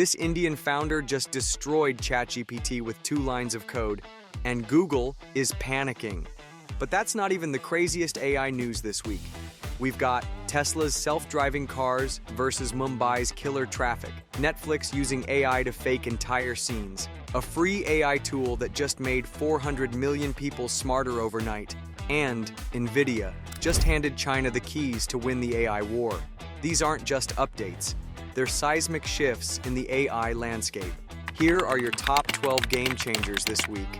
This Indian founder just destroyed ChatGPT with 2 lines of code, and Google is panicking. But that's not even the craziest AI news this week. We've got Tesla's self-driving cars versus Mumbai's killer traffic, Netflix using AI to fake entire scenes, a free AI tool that just made 400 million people smarter overnight, and Nvidia just handed China the keys to win the AI war. These aren't just updates, they're seismic shifts in the AI landscape. Here are your top 12 game changers this week.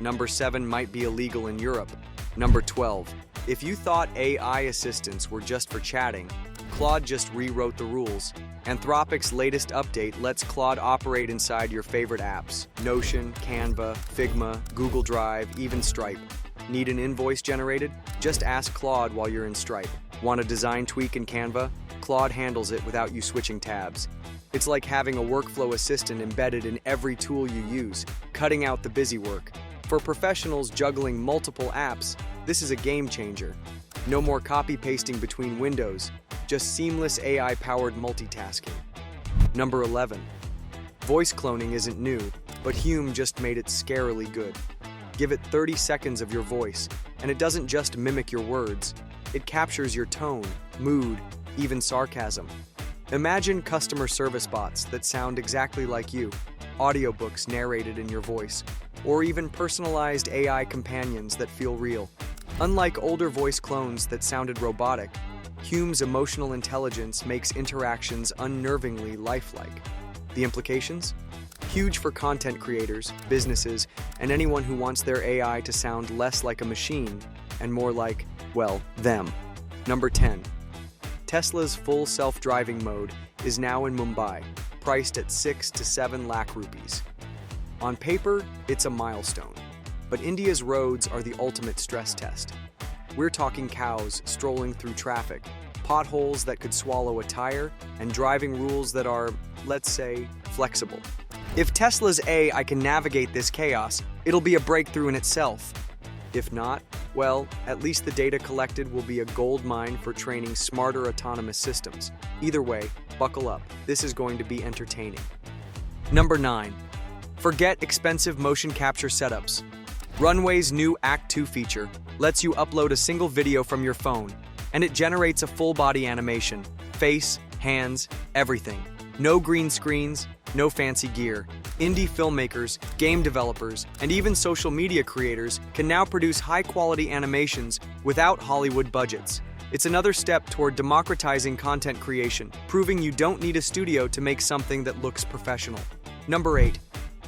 Number 7 might be illegal in Europe. Number 12. If you thought AI assistants were just for chatting, Claude just rewrote the rules. Anthropic's latest update lets Claude operate inside your favorite apps: Notion, Canva, Figma, Google Drive, even Stripe. Need an invoice generated? Just ask Claude while you're in Stripe. Want a design tweak in Canva? Claude handles it without you switching tabs. It's like having a workflow assistant embedded in every tool you use, cutting out the busy work. For professionals juggling multiple apps, this is a game changer. No more copy-pasting between windows, just seamless AI-powered multitasking. Number 11. Voice cloning isn't new, but Hume just made it scarily good. Give it 30 seconds of your voice, and it doesn't just mimic your words. It captures your tone, mood, even sarcasm. Imagine customer service bots that sound exactly like you, audiobooks narrated in your voice, or even personalized AI companions that feel real. Unlike older voice clones that sounded robotic, Hume's emotional intelligence makes interactions unnervingly lifelike. The implications? Huge for content creators, businesses, and anyone who wants their AI to sound less like a machine and more like, well, them. Number 10. Tesla's full self-driving mode is now in Mumbai, priced at 6 to 7 lakh rupees. On paper, it's a milestone, but India's roads are the ultimate stress test. We're talking cows strolling through traffic, potholes that could swallow a tire, and driving rules that are, let's say, flexible. If Tesla's AI can navigate this chaos, it'll be a breakthrough in itself. If not, well, at least the data collected will be a gold mine for training smarter autonomous systems. Either way, buckle up. This is going to be entertaining. Number 9. Forget expensive motion capture setups. Runway's new Act 2 feature lets you upload a single video from your phone, and it generates a full-body animation. Face, hands, everything. No green screens, no fancy gear. Indie filmmakers, game developers, and even social media creators can now produce high-quality animations without Hollywood budgets. It's another step toward democratizing content creation, proving you don't need a studio to make something that looks professional. Number 8.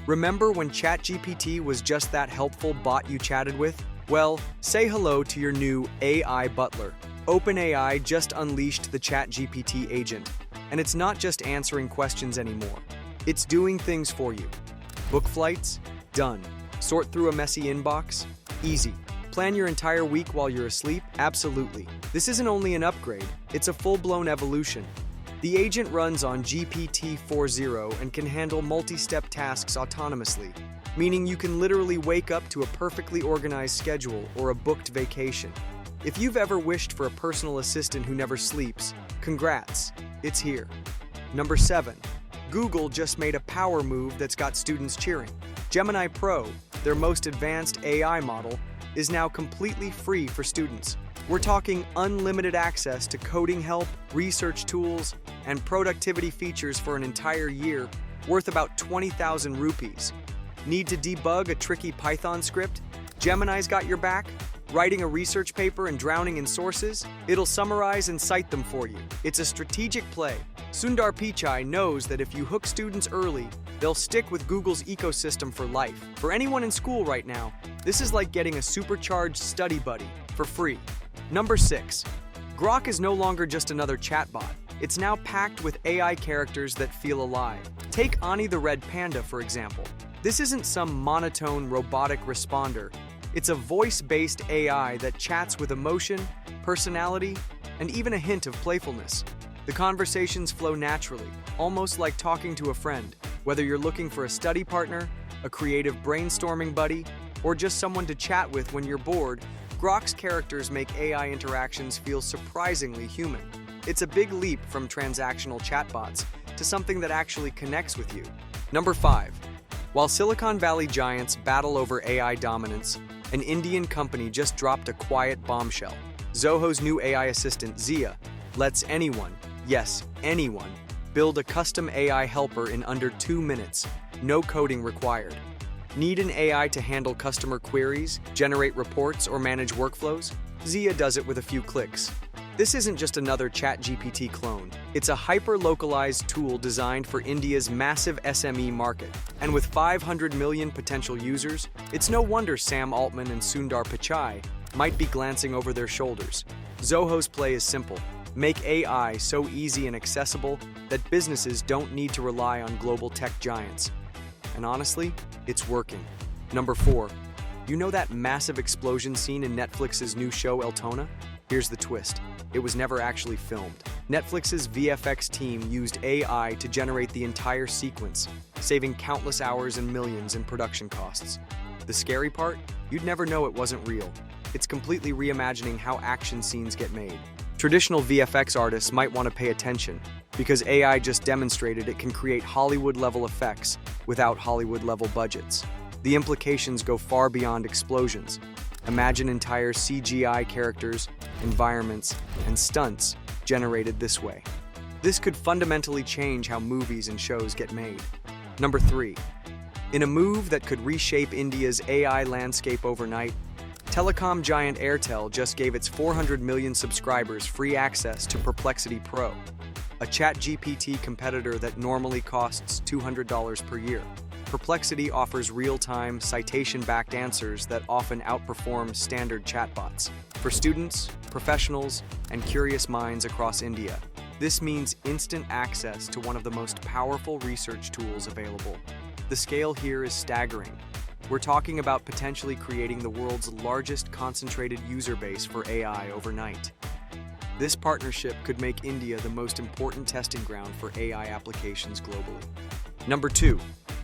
Remember when ChatGPT was just that helpful bot you chatted with? Well, say hello to your new AI butler. OpenAI just unleashed the ChatGPT Agent, and it's not just answering questions anymore. It's doing things for you. Book flights? Done. Sort through a messy inbox? Easy. Plan your entire week while you're asleep? Absolutely. This isn't only an upgrade, it's a full-blown evolution. The agent runs on GPT-4.0 and can handle multi-step tasks autonomously, meaning you can literally wake up to a perfectly organized schedule or a booked vacation. If you've ever wished for a personal assistant who never sleeps, congrats, it's here. Number 7. Google just made a power move that's got students cheering. Gemini Pro, their most advanced AI model, is now completely free for students. We're talking unlimited access to coding help, research tools, and productivity features for an entire year, worth about 20,000 rupees. Need to debug a tricky Python script? Gemini's got your back? Writing a research paper and drowning in sources? It'll summarize and cite them for you. It's a strategic play. Sundar Pichai knows that if you hook students early, they'll stick with Google's ecosystem for life. For anyone in school right now, this is like getting a supercharged study buddy for free. Number 6. Grok is no longer just another chatbot. It's now packed with AI characters that feel alive. Take Ani the Red Panda, for example. This isn't some monotone robotic responder. It's a voice-based AI that chats with emotion, personality, and even a hint of playfulness. The conversations flow naturally, almost like talking to a friend. Whether you're looking for a study partner, a creative brainstorming buddy, or just someone to chat with when you're bored, Grok's characters make AI interactions feel surprisingly human. It's a big leap from transactional chatbots, to something that actually connects with you. Number 5. While Silicon Valley giants battle over AI dominance, an Indian company just dropped a quiet bombshell. Zoho's new AI assistant, Zia, lets anyone, yes, anyone, build a custom AI helper in under 2 minutes, no coding required. Need an AI to handle customer queries, generate reports, or manage workflows? Zia does it with a few clicks. This isn't just another ChatGPT clone. It's a hyper-localized tool designed for India's massive SME market. And with 500 million potential users, it's no wonder Sam Altman and Sundar Pichai might be glancing over their shoulders. Zoho's play is simple. Make AI so easy and accessible that businesses don't need to rely on global tech giants. And honestly, it's working. Number 4. You know that massive explosion scene in Netflix's new show Eltona? Here's the twist. It was never actually filmed. Netflix's VFX team used AI to generate the entire sequence, saving countless hours and millions in production costs. The scary part? You'd never know it wasn't real. It's completely reimagining how action scenes get made. Traditional VFX artists might want to pay attention, because AI just demonstrated it can create Hollywood-level effects without Hollywood-level budgets. The implications go far beyond explosions. Imagine entire CGI characters, environments, and stunts generated this way. This could fundamentally change how movies and shows get made. Number 3. In a move that could reshape India's AI landscape overnight, telecom giant Airtel just gave its 400 million subscribers free access to Perplexity Pro, a ChatGPT competitor that normally costs $200 per year. Perplexity offers real-time, citation-backed answers that often outperform standard chatbots. For students, professionals, and curious minds across India, this means instant access to one of the most powerful research tools available. The scale here is staggering. We're talking about potentially creating the world's largest concentrated user base for AI overnight. This partnership could make India the most important testing ground for AI applications globally. Number 2.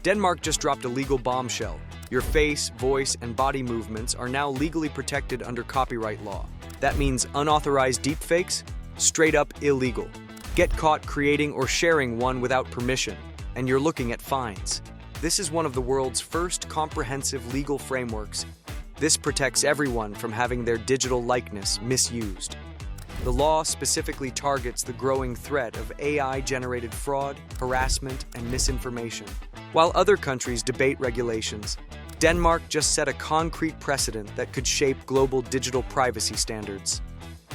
Denmark just dropped a legal bombshell. Your face, voice, and body movements are now legally protected under copyright law. That means unauthorized deepfakes? Straight up illegal. Get caught creating or sharing one without permission, and you're looking at fines. This is one of the world's first comprehensive legal frameworks. This protects everyone from having their digital likeness misused. The law specifically targets the growing threat of AI-generated fraud, harassment, and misinformation. While other countries debate regulations, Denmark just set a concrete precedent that could shape global digital privacy standards.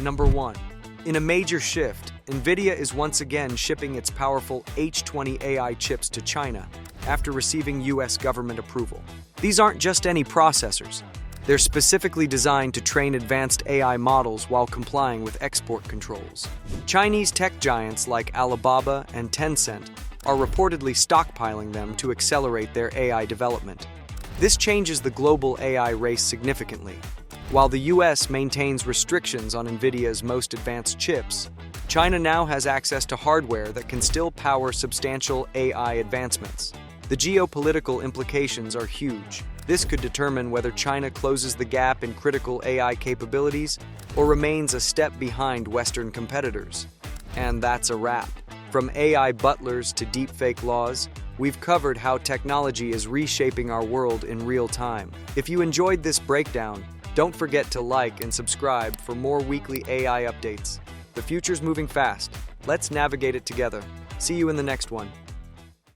Number 1. In a major shift, Nvidia is once again shipping its powerful H20 AI chips to China after receiving US government approval. These aren't just any processors. They're specifically designed to train advanced AI models while complying with export controls. Chinese tech giants like Alibaba and Tencent are reportedly stockpiling them to accelerate their AI development. This changes the global AI race significantly. While the US maintains restrictions on Nvidia's most advanced chips, China now has access to hardware that can still power substantial AI advancements. The geopolitical implications are huge. This could determine whether China closes the gap in critical AI capabilities or remains a step behind Western competitors. And that's a wrap. From AI butlers to deepfake laws, we've covered how technology is reshaping our world in real time. If you enjoyed this breakdown, don't forget to like and subscribe for more weekly AI updates. The future's moving fast. Let's navigate it together. See you in the next one.